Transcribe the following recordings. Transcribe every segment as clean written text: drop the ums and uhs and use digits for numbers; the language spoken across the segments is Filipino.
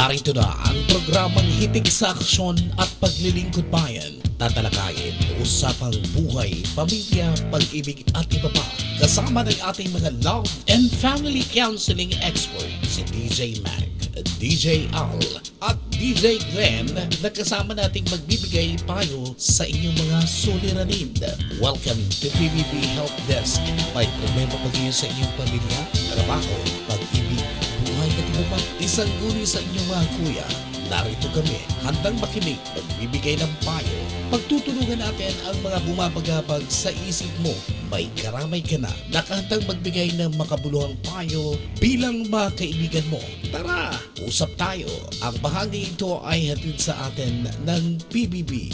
Narito na ang programang hitig sa aksyon at paglilingkod bayan. Tatalakayin, usapang buhay, pamilya, pag-ibig at iba pa. Kasama ng ating mga love and family counseling expert, si DJ Mac, DJ Al, at DJ Glenn na kasama nating magbibigay payo sa inyong mga suliranin. Welcome to PBB Help Desk. May problema ba kayo sa inyong pamilya, trabaho, pag-ibig, buhay at iba pa? Isang guni sa inyong mga kuya. Narito kami, handang makinig, magbibigay ng payo. Pagtutulungan natin ang mga bumabagabag sa isip mo. May karamay ka na, nakahandang magbigay ng makabuluhang payo bilang mga kaibigan mo. Tara, usap tayo. Ang bahagi ito ay hatid sa atin ng PBB.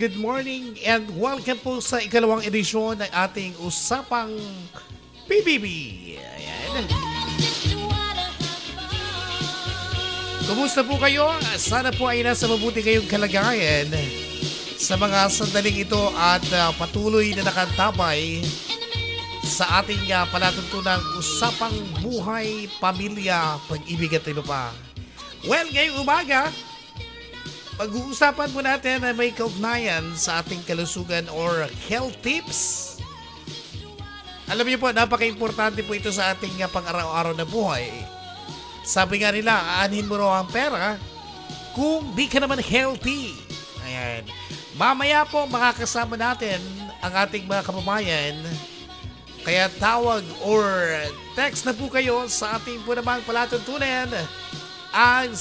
Good morning, and welcome po sa ikalawang edisyon ng ating Usapang PBB. Ayan. Kumusta po kayo? Sana po ay nasa mabuti kayong kalagayan sa mga sandaling ito at patuloy na nakantabay sa ating palatuntunang Usapang Buhay, Pamilya, Pag-ibig at iba pa. Well, ngayong umaga, pag-uusapan po natin na may kaugnayan sa ating kalusugan or health tips. Alam niyo po, napaka-importante po ito sa ating pang-araw-araw na buhay. Sabi nga nila, aanhin mo raw ang pera kung di ka naman healthy. Ayan. Mamaya po makakasama natin ang ating mga kababayan. Kaya tawag or text na po kayo sa ating po namang palatuntunan ang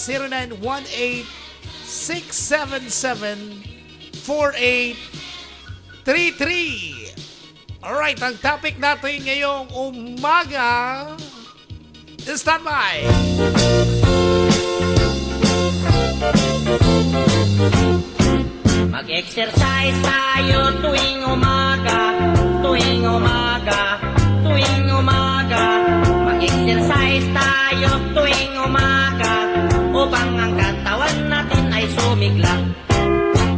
0918-677-4833. Alright, ang topic natin ngayong umaga, stand by! Mag-exercise tayo tuwing umaga, tuwing umaga, tuwing umaga. Mag-exercise tayo tuwing umaga, upang ang katawan natin ay sumigla.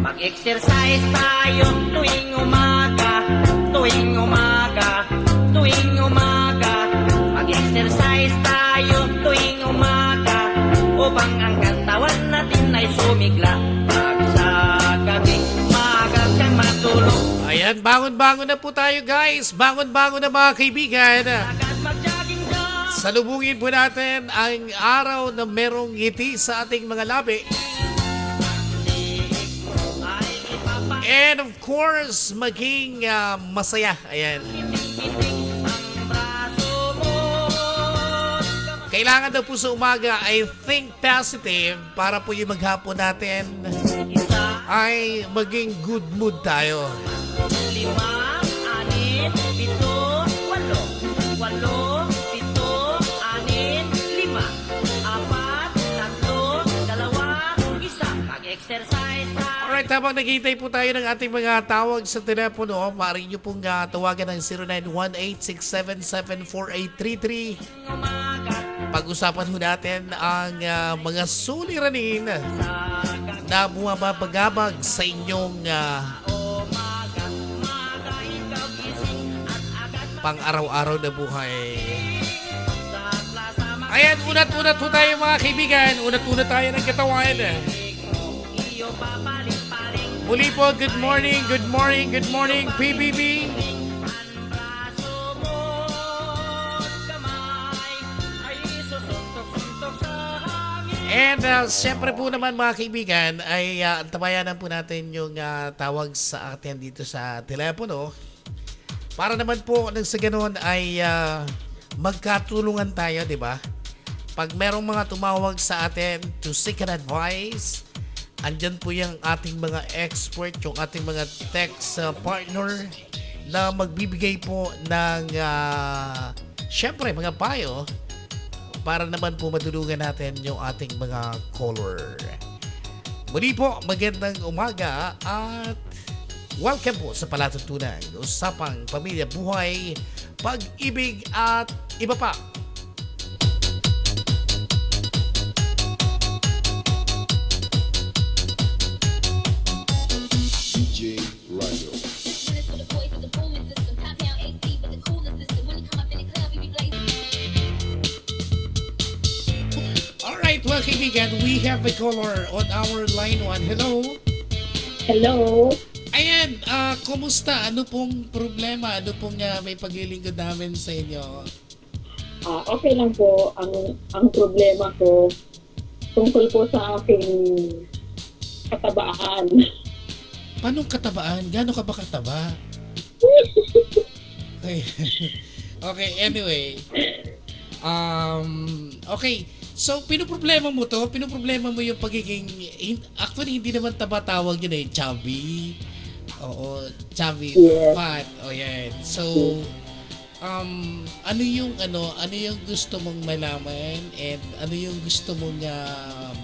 Mag-exercise tayo tuwing umaga, tuwing umaga, tuwing umaga. Mag-exercise tayo tuwing umaga, upang ang katawan natin ay sumigla. Pag sa gabi, maaga kang matulog. Ayan, bangon-bangon na po tayo guys. Bangon-bangon na mga kaibigan. Agad mag-jogging ka. Salubungin po natin ang araw na merong ngiti sa ating mga labi. And of course, maging masaya. Ayan. Kailangan daw po sa umaga ay think positive para po yung maghapon natin ay maging good mood tayo. 5, 6, 7, 8, 8, 7, 6, 5, 4, 3, 2, 1. Mag-exercise tayo. Alright, habang naghihintay po tayo ng ating mga tawag sa telepono, maaari nyo pong tawagan ng 0918-677-4833. Pag-usapan ho natin ang mga suliranin na bumabagabag sa inyong pang-araw-araw na buhay. Ayan, unat-unat ho tayo mga kaibigan. Unat-unat tayo ng katawan. Muli po, good morning, PBB. And siyempre po naman mga kaibigan ay tabayanan po natin yung tawag sa atin dito sa telepono para naman po nang sa ganoon ay magkatulungan tayo, di ba? Pag merong mga tumawag sa atin to seek an advice, andyan po yung ating mga expert, yung ating mga tech partner na magbibigay po ng syempre mga payo para naman po madulungan natin yung ating mga caller. Muli po, magandang umaga at welcome po sa palatuntunan, usapang pamilya, buhay, pag-ibig at iba pa. DJ Rhino. Alright, well kaibigan, we have a caller on our line 1. Hello? Hello. Ayan, kumusta? Ano pong problema? Ano pong may paglilingkod namin sa inyo? Okay lang po. Ang problema ko tungkol po sa aking katabaan. Paano katabaan? Gano'n ka ba kataba? Okay. Okay, anyway. Okay. So, pinoproblema mo to? Pinoproblema mo yung pagiging... Actually, hindi naman taba tawag yun chubby. Oo, chubby, Yes. fat. O yan. So, ano yung gusto mong malaman and ano yung gusto mong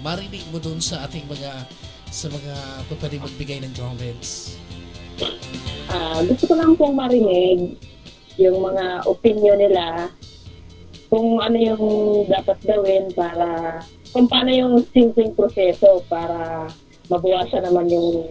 marinig mo dun sa ating mga pwedeng magbigay ng comments? Gusto ko lang pong marinig yung mga opinion nila kung ano yung dapat gawin para kung paano yung simpleng proseso para mabawasan naman yung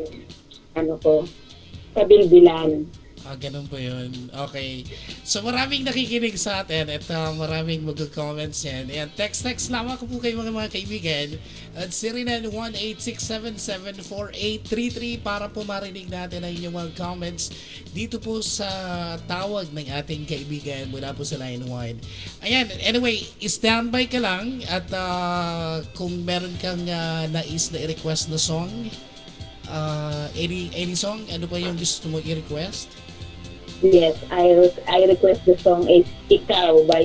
kabilbilan. Ganun po yun. Okay. So maraming nakikinig sa atin at maraming mag-comments yan. Ayan, text lamang ko po kayo mga kaibigan at 0918-677-4833 para po marinig natin ang inyong mga comments dito po sa tawag ng ating kaibigan mula po sa line 1. Ayan, anyway, standby ka lang at kung meron kang nais na i-request na song, any song, ano ba yung gusto mo i-request? Yes, I request the song is Ikaw by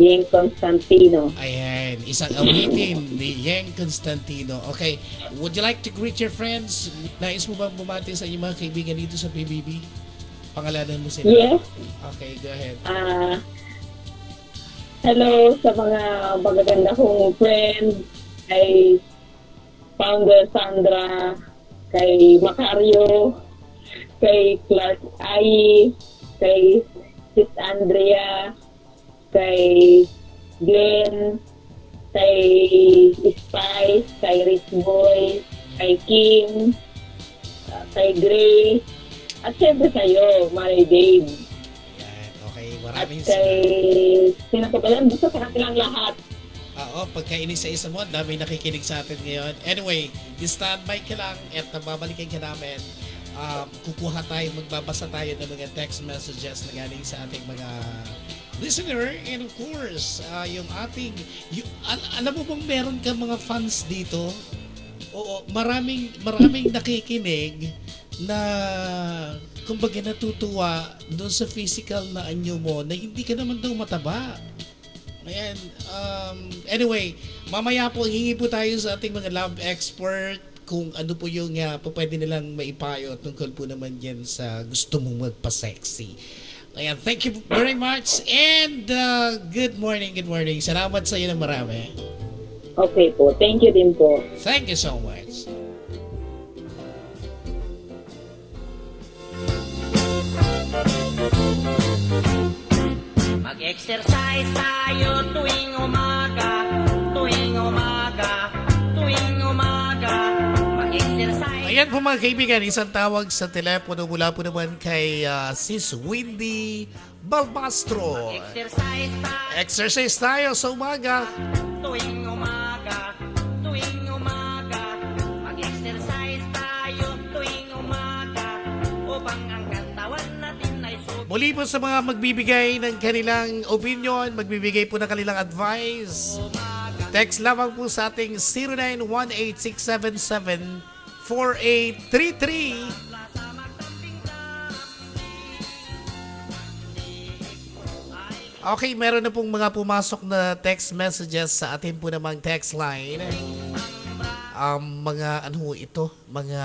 Yeng Constantino. Ayan, isang awitin ni Yeng Constantino. Okay, would you like to greet your friends? Nais mo ba bumati sa inyong mga kaibigan dito sa PBB? Pangalanan mo sila. Yes. Okay, go ahead. Hello sa mga magaganda kong friends, kay Founder Sandra, kay Macario, kay Clark Ai, kay Sis Andrea, kay Glenn, kay Spice, kay Rich Boy, kay Kim, kay Grace, at syempre kayo, Mary Dave. Ayan, okay, At maraming kay sinakabalan, gusto sa kanilang lahat. Oo, pagka-isa-isa mo, dami nakikinig sa atin ngayon. Anyway, standby ka lang at babalikan ka namin. Kukuha tayo, magbabasa tayo ng mga text messages na galing sa ating mga listener, and of course yung ating alam mo bang meron ka mga fans dito? Oo, maraming nakikinig na kumbaga natutuwa doon sa physical na anyo mo na hindi ka naman daw mataba. Ayan, anyway, mamaya po hingi po tayo sa ating mga love expert kung ano po yung pwede nilang maipayo tungkol po naman yan sa gusto mong magpa-sexy. Ayan, thank you very much and good morning. Salamat sa iyo ng marami. Okay po, thank you din po. Thank you so much. Mag-exercise tayo tuwing umaga, mag-exercise. Ayan po mga kaibigan, isang tawag sa telepono mula po naman kay Sis Windy Balbastro. Exercise tayo Exercise tayo sa umaga. tuwing umaga, mag-exercise tayo tuwing umaga, upang ang katawan natin ay Muli po sa mga magbibigay ng kanilang opinion, magbibigay po ng kanilang advice. Text lamang po sa ating 0918-677-4833. Okay, meron na pong mga pumasok na text messages sa atin po namang text line. Mga ano ito, mga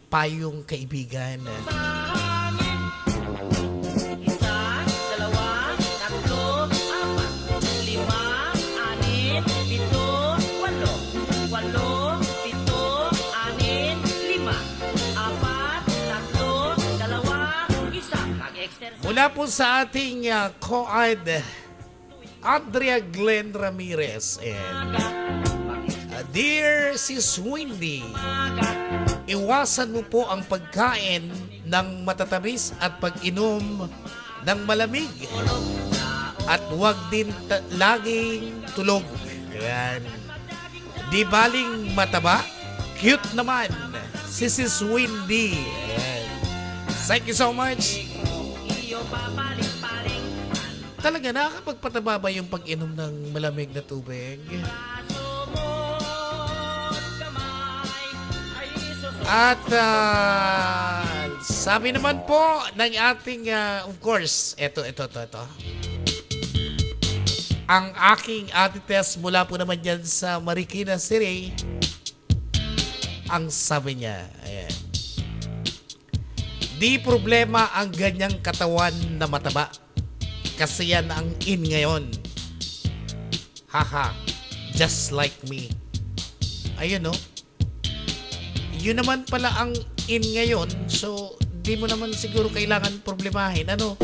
payong kaibigan. Isa, dalawa, tatlo, apat, lima, anim, pito, walo. Walo, pito, anim, lima, apat, tatlo, dalawa, isa. Mag-exercise. Mula po sa ating co-ed, Andrea Glenn Ramirez. And, Dear Sis Wendy, iwasan mo po ang pagkain ng matatamis at pag-inom ng malamig. At huwag din laging tulog. Ayan. Di baling mataba, cute naman si Sis Wendy. Ayan. Thank you so much. Talaga nakakapagpataba ba yung pag-inom ng malamig na tubig? At sabi naman po ng ating, of course, ito. Ang aking ate Tess mula po naman dyan sa Marikina City, ang sabi niya, ayan, di problema ang ganyang katawan na mataba. Kasi yan ang in ngayon. Haha, just like me. Ayun no. Yun naman pala ang in ngayon. So, di mo naman siguro kailangan problemahin. Ano?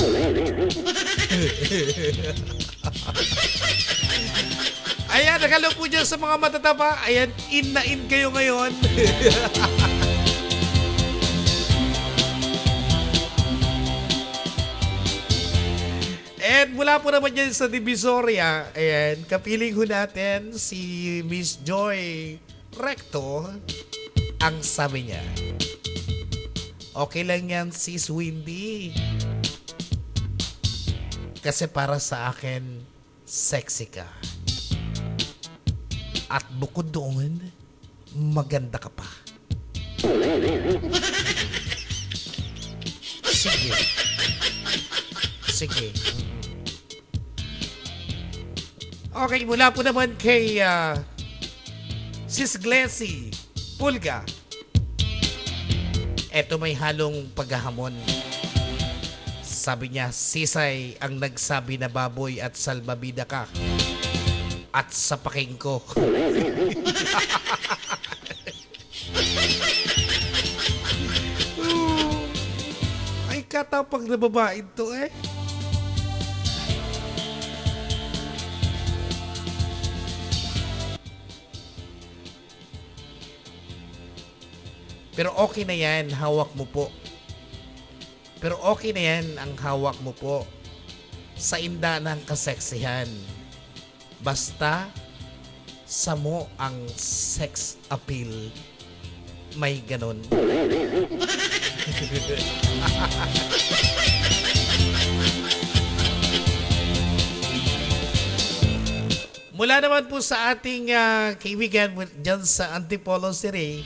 Ayan, nakalo po dyan sa mga matataba. Ayan, in na in kayo ngayon. And mula po naman dyan sa Divisoria, ayan, kapiling ho natin si Miss Joy Recto. Ang sabi niya, okay lang yan, Sis Wendy. Kasi para sa akin, sexy ka. At bukod doon, maganda ka pa. Sige. Sige. Okay, mula po naman kay Sis Glessy Pulga. Eto may halong paghahamon. Sabi niya, sisay ang nagsabi na baboy at salbabida ka. At sa paking ko. Ay, katapang na babae to eh. Pero okay na yan, hawak mo po. Pero okay na yan, ang hawak mo po. Sa inda ng kaseksihan. Basta, sa mo ang sex appeal. May ganon. Mula naman po sa ating kaibigan dyan sa Antipolo City,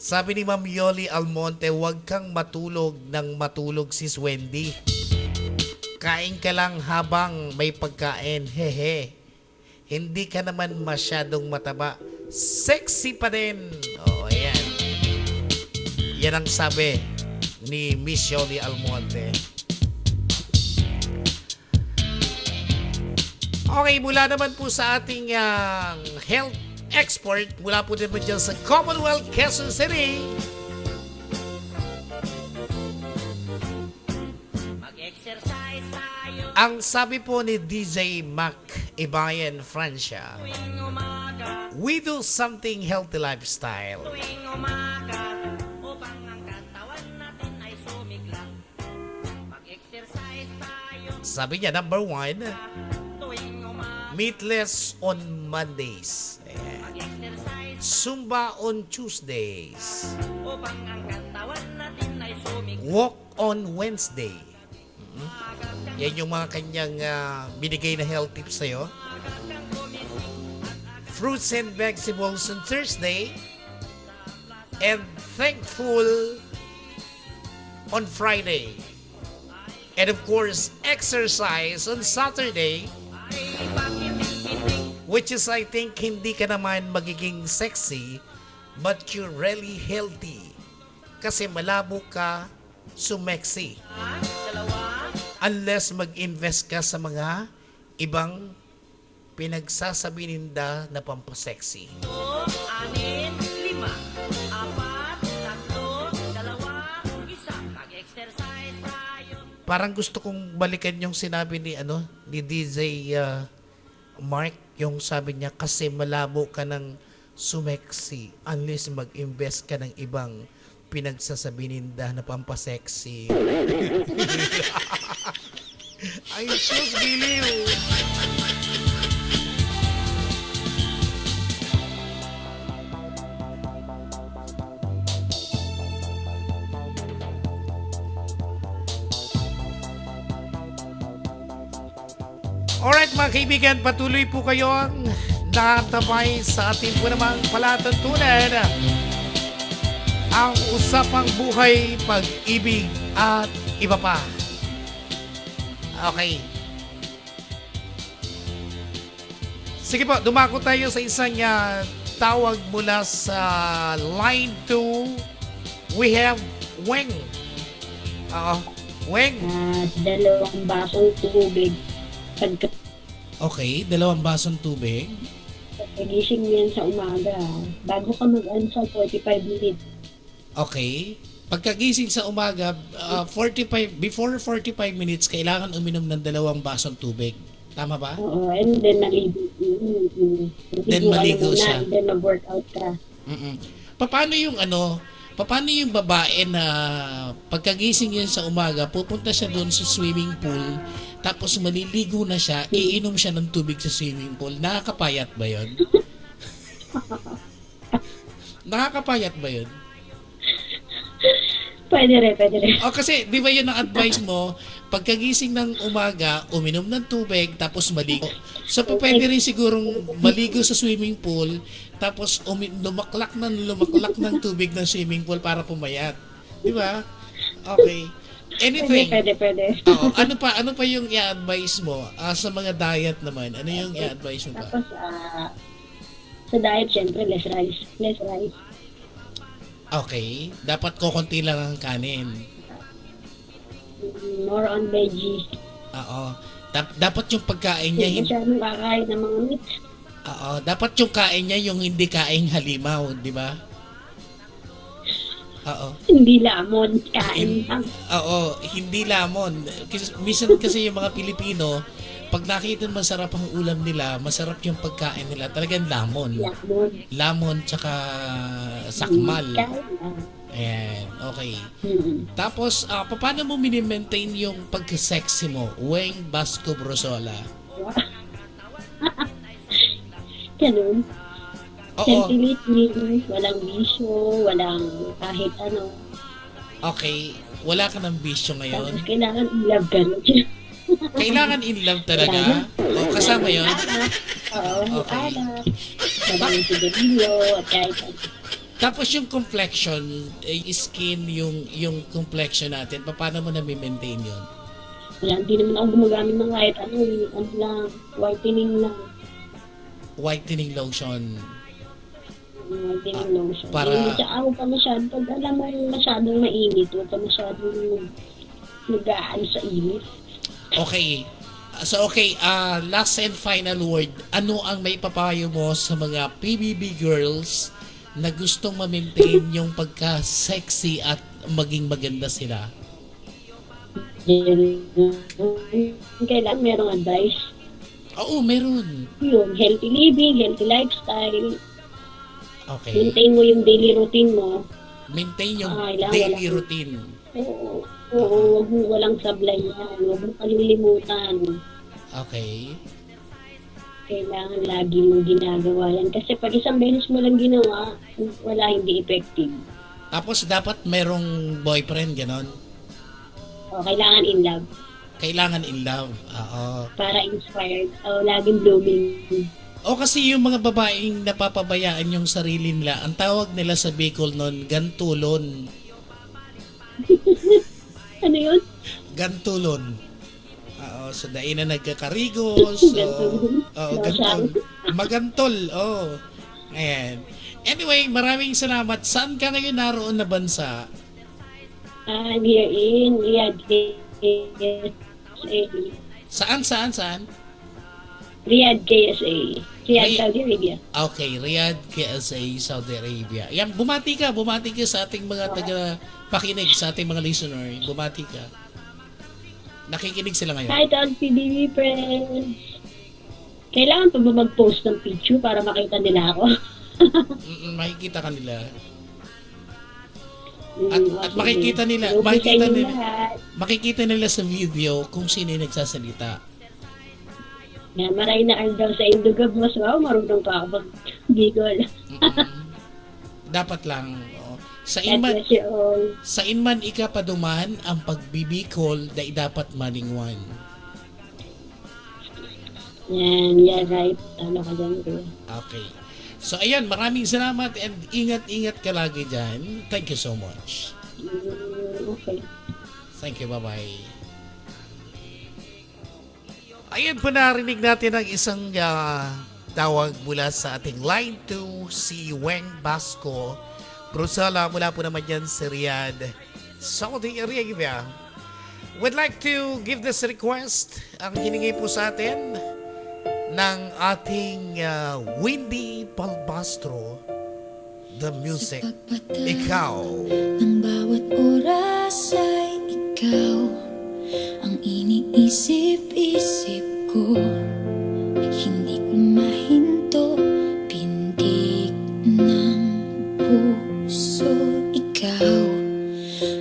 sabi ni Ma'am Yoli Almonte, huwag kang matulog ng matulog, Sis Wendy. Kain ka lang habang may pagkain, hehe. Hindi ka naman masyadong mataba. Sexy pa din. O, ayan. Yan ang sabi ni Miss Yoli Almonte. Okay, mula naman po sa ating health expert, mula po din po dyan sa Commonwealth, Quezon City. Mag-exercise tayo Ang sabi po ni DJ Mac Ibayan Francia, tuwing umaga, we do something healthy lifestyle. tuwing umaga, upang ang katawan natin ay sumigla. Mag-exercise tayo Sabi niya, number 1, tuwing umaga, meatless on Mondays. Ayan. mag-exercise Zumba on Tuesdays. upang ang katawan natin ay sumigla. Walk on Wednesday. Yan yung mga kanyang binigay na health tips sa'yo. Fruits and vegetables on Thursday. And thankful on Friday. And of course, exercise on Saturday, Ay pakiting-kiting. which is I think hindi ka naman magiging sexy, but you're really healthy. Kasi malabo ka sumexy. Dalawa. Unless mag-invest ka sa mga ibang pinagsasabi ninda na pampasexy. 6, 6, 5, 4, 3, 2, 1. Mag-exercise tayo. Parang gusto kong balikan yung sinabi ni DJ Mark, yung sabi niya kasi malabo ka ng sumexy unless mag-invest ka ng ibang pinagsasabi ninda na pampasexy. Ay, sus, giliw. Alright mga kaibigan, patuloy po kayong natabay sa ating po namang palatuntunan. Ang usapang buhay, pag-ibig at iba pa. Okay. Sige po, dumako tayo sa isang tawag mula sa line 2. We have Weng. Weng. Dalawang basong tubig. Okay, 2 basong tubig. Pagkagising niyan sa umaga, bago ka mag-answer, 45 minutes. Okay. Pagkagising sa umaga, before 45 minutes, kailangan uminom ng 2 basong tubig. Tama ba? Oo, and then maligo. Then maligo muna, siya. and then mag-workout ka. Paano yung babae na pagkagising yun sa umaga, pupunta siya doon sa swimming pool, tapos maliligo na siya, iinom siya ng tubig sa swimming pool. Nakakapayat ba yun? Nakakapayat ba yun? Pwede rin. O kasi, di ba yun ang advice mo, pagkagising ng umaga, uminom ng tubig, tapos maligo. So, pwede rin sigurong maligo sa swimming pool, tapos lumaklak ng tubig ng swimming pool para pumayat. Di ba? Okay. Anything. Pwede. Oo. Ano pa yung i-advise mo sa mga diet naman? Ano yung i-advise mo pa? Tapos, sa diet, syempre, less rice. Okay. Dapat kokonti lang ang kanin. More on veggies. Oo. Dapat yung pagkain niya Hindi masyadong kakain ng mga meat. Oo, dapat yung kain niya yung hindi kain halimaw, di ba? Oo. Hindi lamon, kain lang. Oo, hindi lamon. Minsan kasi yung mga Pilipino, pag nakita masarap ang ulam nila, masarap yung pagkain nila, talagang lamon. Lamon. Lamon tsaka sakmal. Kain lang. Ayan, okay. Mm-mm. Tapos, paano mo mini-maintain yung pagka-sexy mo? Weng Basco Brosola. Ganun. Oo, Healthy, walang bisyo, walang kahit ano. okay. Wala ka ng bisyo ngayon. Tapos kailangan i-love ka na. Kailangan in love talaga? O, kasama yon. Oo, Okay. anak. Maraming sigarilyo, at kahit ano. Tapos yung complexion, skin, yung complexion natin, paano mo na-maintain yun? Wala, hindi naman ako gumagamit ng kahit ano lang, whitening lang. Whitening lotion. Whitening lotion. para- Hindi siya ako pa masyado, pag alam mo yung masyadong mainit, huwag ka masyadong nag-aan sa init. Okay. So okay, last and final word. Ano ang may papayo mo sa mga PBB girls na gustong ma-maintain yung pagka-sexy at maging maganda sila? Kailangan merong advice. Oo, meron. Yung healthy living, healthy lifestyle. Okay. Maintain mo yung daily routine mo. Maintain yung Kailangan daily wala- routine. Oo, huwag mo walang sablay yan. Huwag mo kalilimutan. Okay. Kailangan lagi mong ginagawa yan. Kasi pag isang beses mo lang ginawa, wala, hindi effective. Tapos dapat merong boyfriend, ganon. O, kailangan in love. Kailangan in love. Oo. Para inspired. O, laging blooming. O kasi yung mga babaeng napapabayaan yung sarili nila, ang tawag nila sa Bicol nun, gantulon. Ano yun? Gantulon. Oo, so dahil na nagkakarigos. Gantulon. Gantol. Magantol. Ayan. Anyway, maraming salamat. Saan ka ngayon naroon na bansa? We are in Riyadh, KSA. Saan? Riyadh, KSA. Riyadh, Riyadh. Saudi Arabia. Okay, Riyadh, KSA, Saudi Arabia. Yan, bumati ka sa ating mga taga-pakinig, sa ating mga listener. Bumati ka. Nakikinig sila ngayon. Hi to all PBB friends. Kailangan pa ba mag-post ng picture para makita nila ako? Makikita ka nila. At Okay. makikita nila, Hello po sa makikita inyo nila, lahat. makikita nila sa video kung sino yung nagsasalita. Yan, maray na daw sa Indogab mas wow, marunong pa ako mag-bigol. Dapat lang. Sa God inman, bless you all. sa inman ikapaduman, ang pagbibikol dai dapat maningwan. Yan, right. Tama ka dyan, kuya. Okay. So ayan, maraming salamat and ingat-ingat ka lagi dyan. Thank you so much. Okay. Thank you, bye-bye. Ayan po, narinig natin ang isang tawag mula sa ating line 2, si Weng Basco. Brusala mula po naman dyan sa Riyadh, Saudi Arabia. Would like to give this request, ang hiningi po sa atin ng ating Windy Palbastro, the music, Ikaw. Ang bawat oras ay ikaw ang iniisip-isip ko. Hindi ko mahinto, pindig ng puso. Ikaw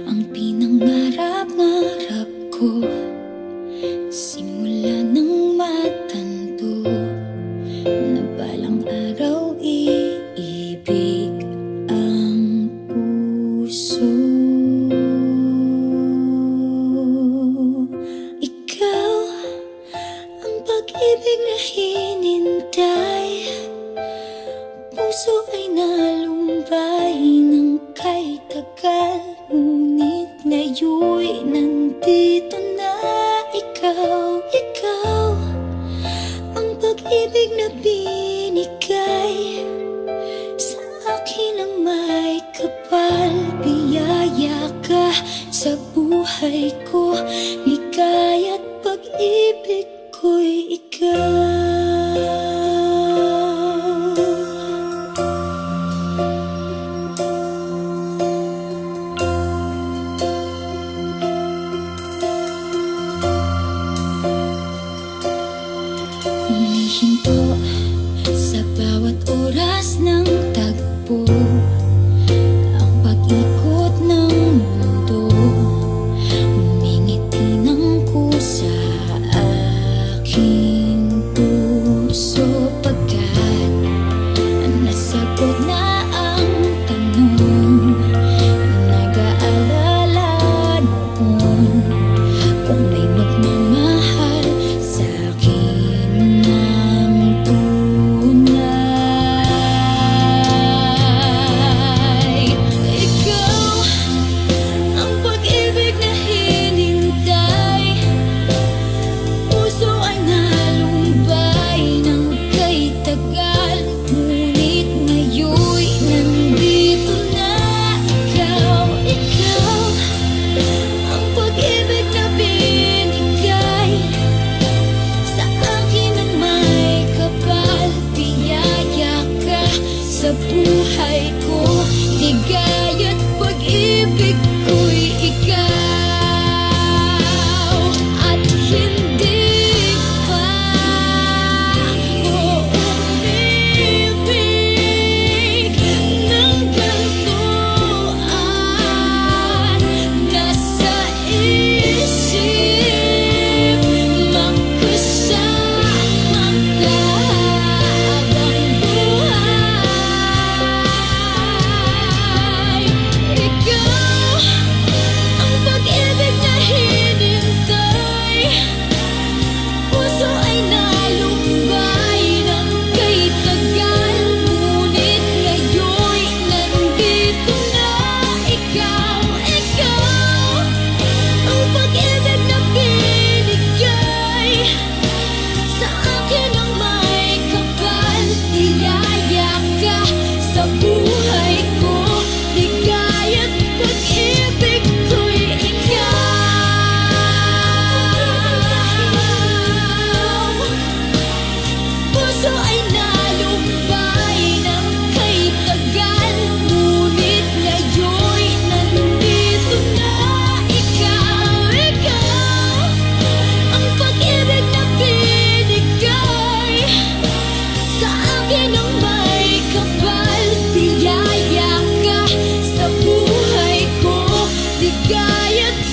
ang pinangarap-ngarap ko. Simula ng matanto na balang araw iibig ang puso. Ikaw ang pag-ibig na hinintay. Puso ay nalumbay ng kay tagal, ngunit ngayon'y nandito na. Ikaw ang pag-ibig na binigay sa akin ang may kapal. Biyaya ka sa buhay ko, ligaya't pag-ibig ko'y ikaw. Humihinto sa bawat oras ng tagpo, ang pag-ikot ng mundo. Humingiti ng kusa aking puso.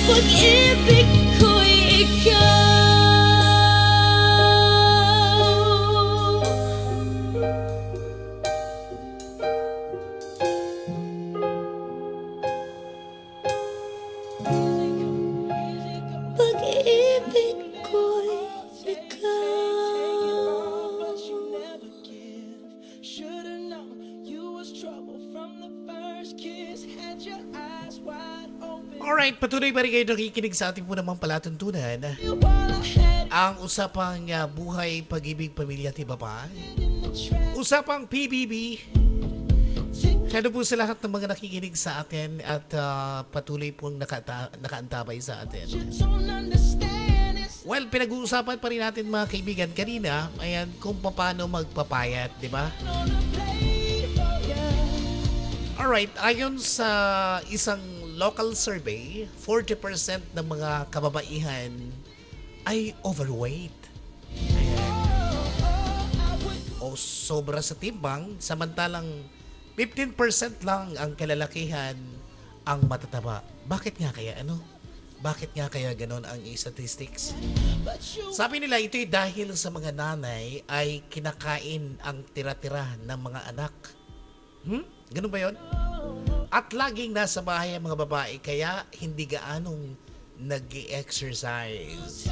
pag-ibig ko'y ikaw. Pag-ibig ko'y ikaw. Should've known you was trouble from the first kiss. Had your eyes wide open. Alright, patuloy ba rin kayo nakikinig sa ating po namang palatuntunan? You all I had Ang usapang buhay, pag-ibig, pamilya at iba pa. in the trash. Usapang PBB. Kaya po sa lahat ng mga nakikinig sa atin at patuloy pong nakaantabay sa atin. You don't understand it's Well, pinag-uusapan pa rin natin mga kaibigan kanina, ayan, kung paano magpapayat, di ba? on the plate for ya. Alright, ayon sa isang local survey, 40% ng mga kababaihan ay overweight. Ayan. O sobra sa timbang, samantalang 15% lang ang kalalakihan ang matataba. Bakit nga kaya ano? Bakit nga kaya ganon ang statistics? Sabi nila ito'y dahil sa mga nanay ay kinakain ang tira-tira ng mga anak. Ganun ba yon? At laging nasa bahay ang mga babae kaya hindi gaanong nag-exercise.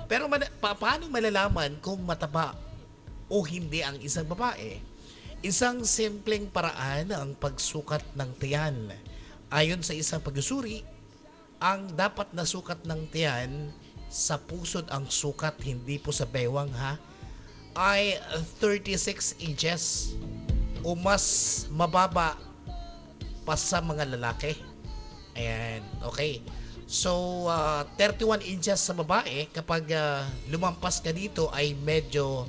Pero paano malalaman kung mataba o hindi ang isang babae? Isang simpleng paraan ang pagsukat ng tiyan. Ayon sa isang pagsusuri, ang dapat na sukat ng tiyan sa pusod ang sukat, hindi po sa bewang ha, ay 36 inches o mas mababa pa sa mga lalaki. Ayan, okay. So, 31 inches sa babae, kapag lumampas ka dito ay medyo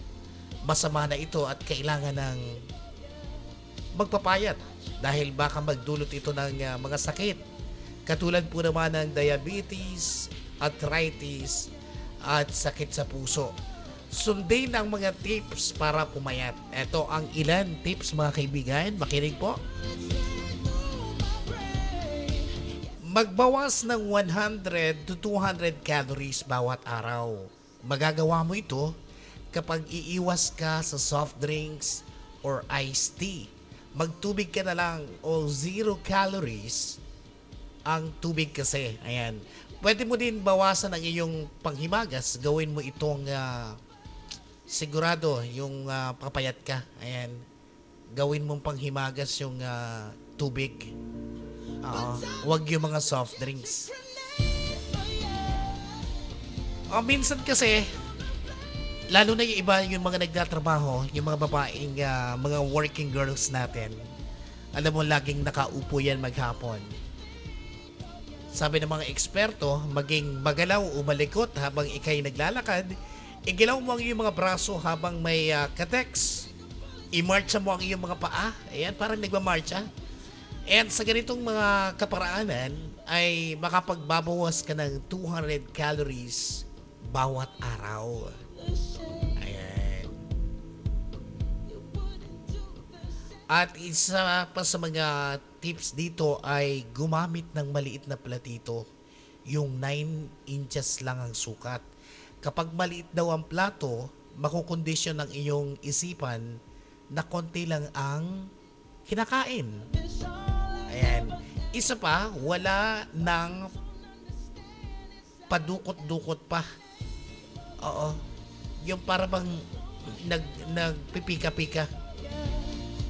masama na ito at kailangan ng magpapayat dahil baka magdulot ito ng mga sakit. Katulad po naman ng diabetes, arthritis, at sakit sa puso. Sundin ang mga tips para pumayat. Ito ang ilan tips mga kaibigan. Makinig po. Magbawas ng 100 to 200 calories bawat araw. Magagawa mo ito kapag iiwas ka sa soft drinks or iced tea. Magtubig ka na lang o 0 calories ang tubig kasi. Ayan. Pwede mo din bawasan ang iyong panghimagas. Gawin mo itong sigurado yung papayat ka. Ayan. Gawin mong panghimagas yung tubig. Huwag yung mga soft drinks. Minsan kasi, lalo na yung iba, yung mga nagtatrabaho, yung mga babaeng, mga working girls natin, alam mo, laging nakaupo yan maghapon. Sabi ng mga eksperto, maging magalaw o malikot habang ikay naglalakad, igilaw mo ang iyong mga braso habang may kateks, imarcha mo ang iyong mga paa, ayan, parang nagmamarcha. And sa ganitong mga kaparaanan, ay makapagbabawas ka ng 200 calories bawat araw. Ayan. At isa pa sa mga tips dito ay gumamit ng maliit na platito. Yung 9 inches lang ang sukat. Kapag maliit daw ang plato, makukondisyon ng iyong isipan na konti lang ang kinakain. Ayan. Isa pa, wala ng padukot-dukot pa. Oo. Yung para bang nagpipika-pika.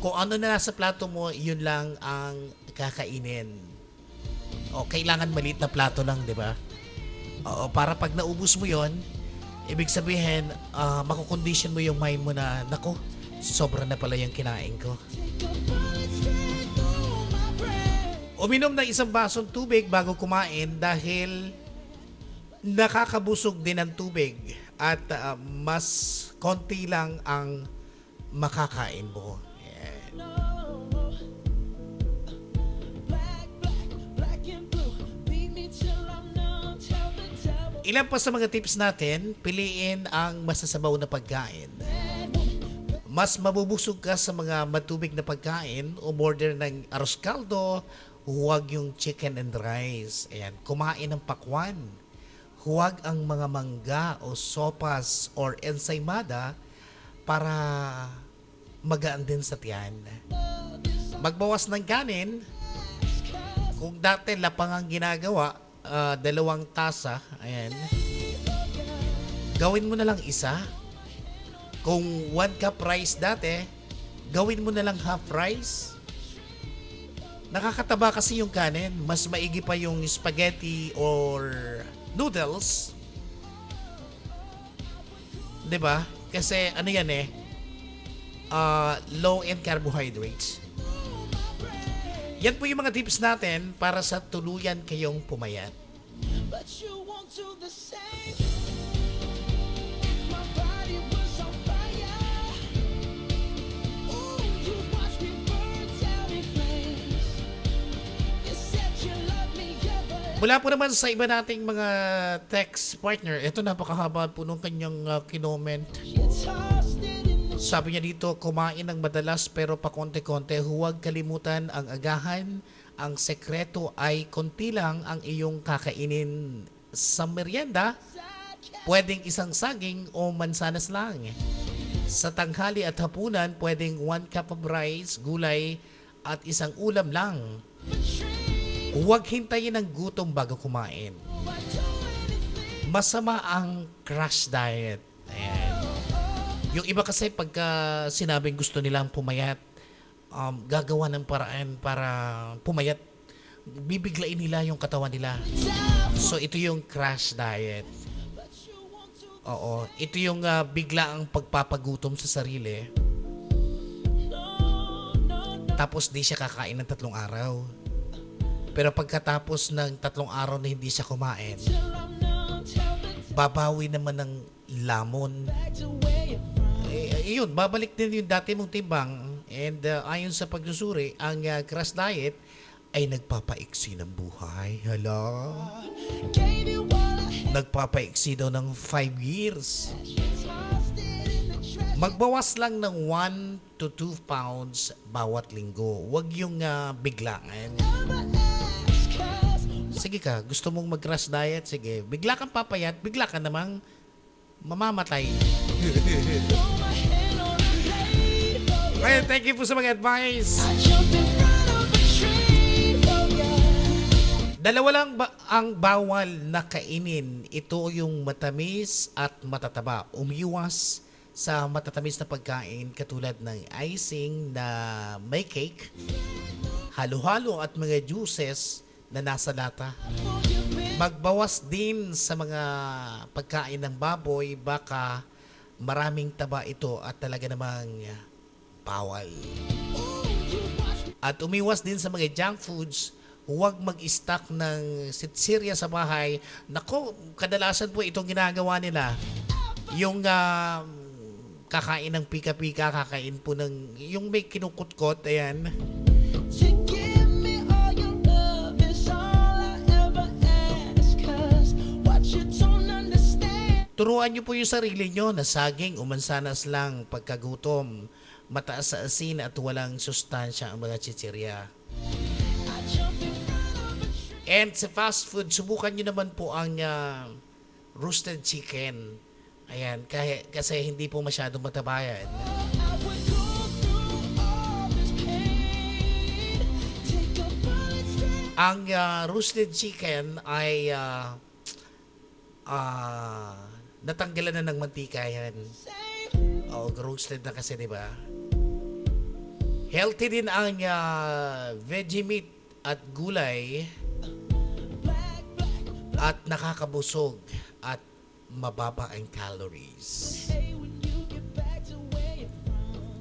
Kung ano na nasa plato mo, yun lang ang kakainin. O, kailangan maliit na plato lang, di ba? Oo, para pag naubos mo yon, ibig sabihin, makukondisyon mo yung mind mo na, nako, sobra na pala yung kinain ko. Uminom ng isang basong tubig bago kumain dahil nakakabusog din ang tubig at mas konti lang ang makakain mo. Yan. Ilan pa sa mga tips natin, piliin ang masasabaw na pagkain. Mas mabubusog ka sa mga matubig na pagkain, umorder ng arroz caldo huwag yung chicken and rice. Ayan, kumain ng pakwan. Huwag ang mga mangga o sopas or ensaymada para magaan din sa tiyan. Magbawas ng kanin. Kung dati lapang ang ginagawa, 2 tasa, ayan. Gawin mo na lang isa. Kung 1 cup rice dati, gawin mo na lang half rice. Nakakataba kasi yung kanin. Mas maigi pa yung spaghetti or noodles. 'Di ba? Kasi ano yan low in carbohydrates. Yan po yung mga tips natin para sa tuluyan kayong pumayat. But you won't do the same. If my body was on fire, ooh, you watch me burn down in flames. You said you love me, yeah, but Mula po naman sa iba nating mga text partner, ito napakahaba po nung kanyang kinoment. you tossed it in the Sabi niya dito, kumain ng madalas pero pa konti-konti, huwag kalimutan ang agahan. Ang sekreto ay konti lang ang iyong kakainin sa merienda. Pwedeng isang saging o mansanas lang. Sa tanghali at hapunan, pwedeng 1 cup of rice, gulay at isang ulam lang. Huwag hintayin ng gutom bago kumain. Masama ang crash diet. Ayan. Yung iba kasi pagka sinabing gusto nilang pumayat, gagawa ng paraan para pumayat. Bibiglain nila yung katawan nila. So ito yung crash diet. Oo, ito yung bigla ang pagpapagutom sa sarili. Tapos di siya kakain ng 3 araw. Pero pagkatapos ng 3 araw na hindi siya kumain, babawi naman ng lamon. Yun, babalik din yung dati mong timbang. And ayon sa pagsusuri, ang crash diet ay nagpapaiksi ng buhay. Hala? gave you all I Nagpapaiksi daw ng 5 years. tossed it in the trash. Magbawas lang ng 1 to 2 pounds bawat linggo. Huwag yung biglaan. Never ask, 'cause Sige ka, gusto mong mag-crash diet? Sige, bigla kang papayat, bigla ka namang mamamatay. throw my hand on a blade for you. Well, thank you po sa mga advice. I jump in front of a train for you. Dalawa lang ang bawal na kainin. Ito yung matamis at matataba. Umiwas sa matatamis na pagkain katulad ng icing na may cake, halo-halo at mga juices na nasa lata. Magbawas din sa mga pagkain ng baboy, baka maraming taba ito at talaga namang bawal. At umiwas din sa mga junk foods. Huwag mag-stock ng sitsirya sa bahay. Nako, kadalasan po itong ginagawa nila. Yung kakain ng pika-pika, kakain po ng, yung may kinukutkot, ayan. To give me all your love is all I ever ask. 'Cause what you don't understand. Turuan niyo po yung sarili niyo na saging o mansanas lang pagkagutom. Mataas sa asin at walang sustansya ang mga chichirya. I jump in front of a train. And sa fast food, subukan nyo naman po ang roasted chicken. Ayan, kasi hindi po masyadong matabayan. I would go through all this pain. Take a bullet straight. Ang roasted chicken ay natanggalan na ng mantika yan. O, roasted na kasi, di ba? Healthy din ang veggie meat at gulay at nakakabusog at mababa ang calories. Hey, when you get back to where you're from,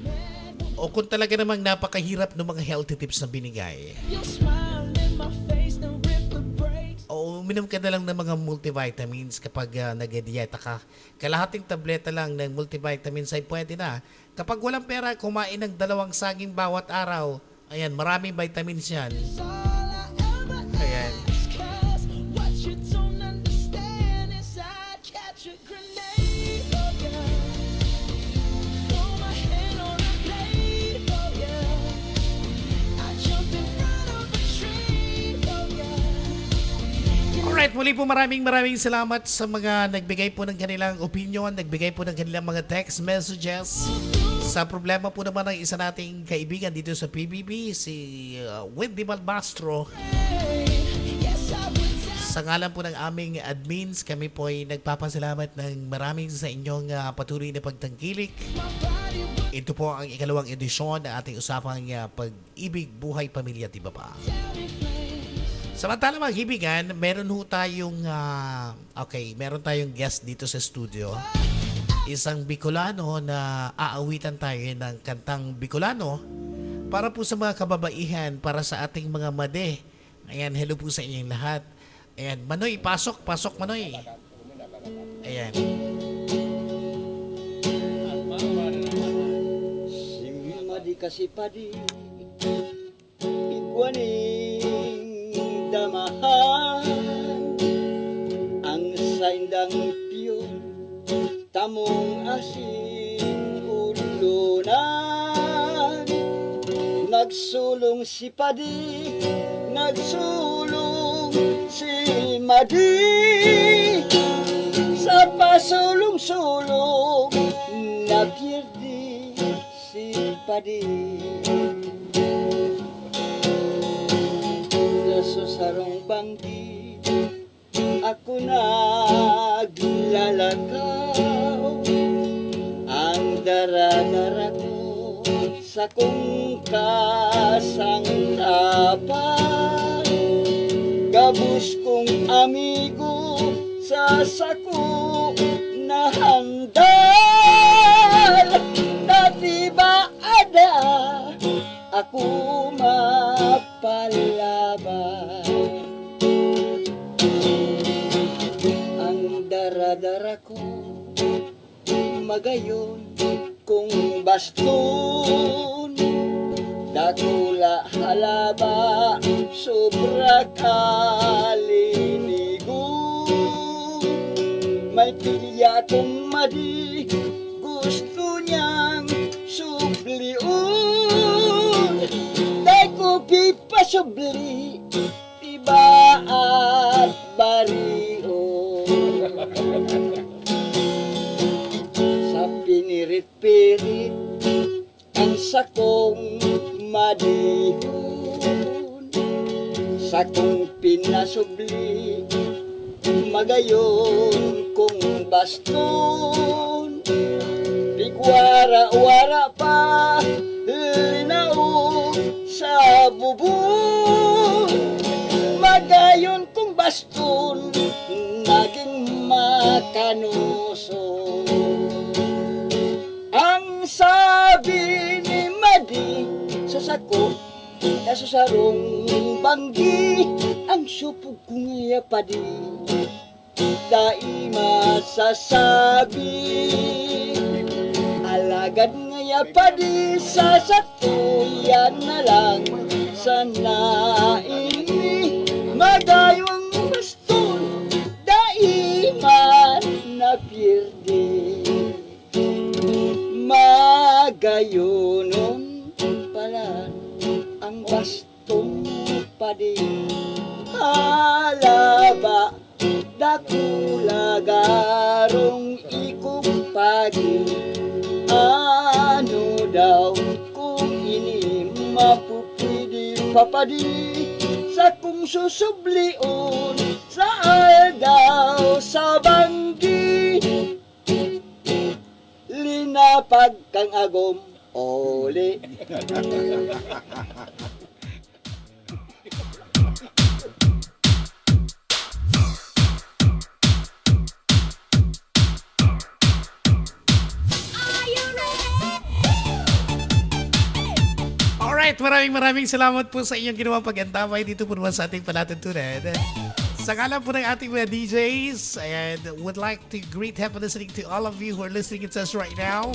man, O kung talaga namang napakahirap ng mga healthy tips na binigay, you smile in my face, then rip the brakes. o uminom ka na lang ng mga multivitamins kapag nag-dieta ka. Kalahating tableta lang ng multivitamins ay pwede na. Kapag walang pera, kumain ng 2 saging bawat araw. Ayan, maraming vitamins yan. It's all I ever Ayan. ask. 'Cause what you don't understand is I'd catch a grenade for you. Throw my hand on a blade for you. I jump in front of a Alright, muli po maraming salamat sa mga nagbigay po ng kanilang opinion, nagbigay po ng kanilang mga text messages sa problema po naman ng isa nating kaibigan dito sa PBB, si Wendy Balbastro. Sa ngalan po ng aming admins, kami po ay nagpapasalamat ng maraming sa inyong patuloy na pagtangkilik. Ito po ang ikalawang edisyon ng ating usapang pag-ibig, buhay, pamilya at iba pa. Samantala mga kaibigan, meron tayong guest dito sa studio. Isang Bicolano na aawitan tayo ng kantang Bicolano para po sa mga kababaihan, para sa ating mga made. Ayan, hello po sa inyong lahat. Ayan, Manoy, pasok Manoy. Ayan. Simadi kasi padi igwaning damahan ang saindang piyon tamong asin ulunan nagsulong si padi nagsulong si Madi sa pasulong-sulong napirdi si Padi nasusarong banggi ako naglalakaw ang dara-dara ko sa kong kasangkapan gabus kong amigo sa sako na handal dati ba ada ako mapalaban ang dara-dara ko magayon kung baston dakula halaba sobra kalinigo may pilya kong Madi gusto niyang subliun dahil ko pipasubli iba at barion sa pinirit-pirit ang sakong madihon sa kong pinasubli magayon kong baston bigwara-wara pa linaw sa bubon magayon kong baston naging makanuso ang sabi ni Madi sa sako nasusarong banggi ang supog ko ngaya Padi dai masasabi alagad ngaya Padi sa satuyan na lang sana ini magayong baston dai man napirdi magayonon pala ang baston Padi halaba dakula garong ikupagi ano daw kung ini mapupidi papadi sa kung susublion sa daw sa banggi linapag kang agom oli Alright, maraming salamat po sa inyong ginawang pag-antabay dito po naman sa ating palatuntunan. Sa ngalan po ng ating mga DJs, and would like to greet happy listening to all of you who are listening to us right now.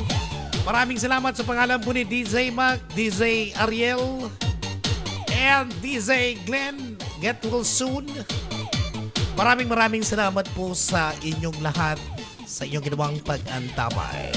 Maraming salamat sa pangalan po ni DJ Mac, DJ Ariel, and DJ Glenn. Get well soon. Maraming salamat po sa inyong lahat sa inyong ginawang pag-antabay.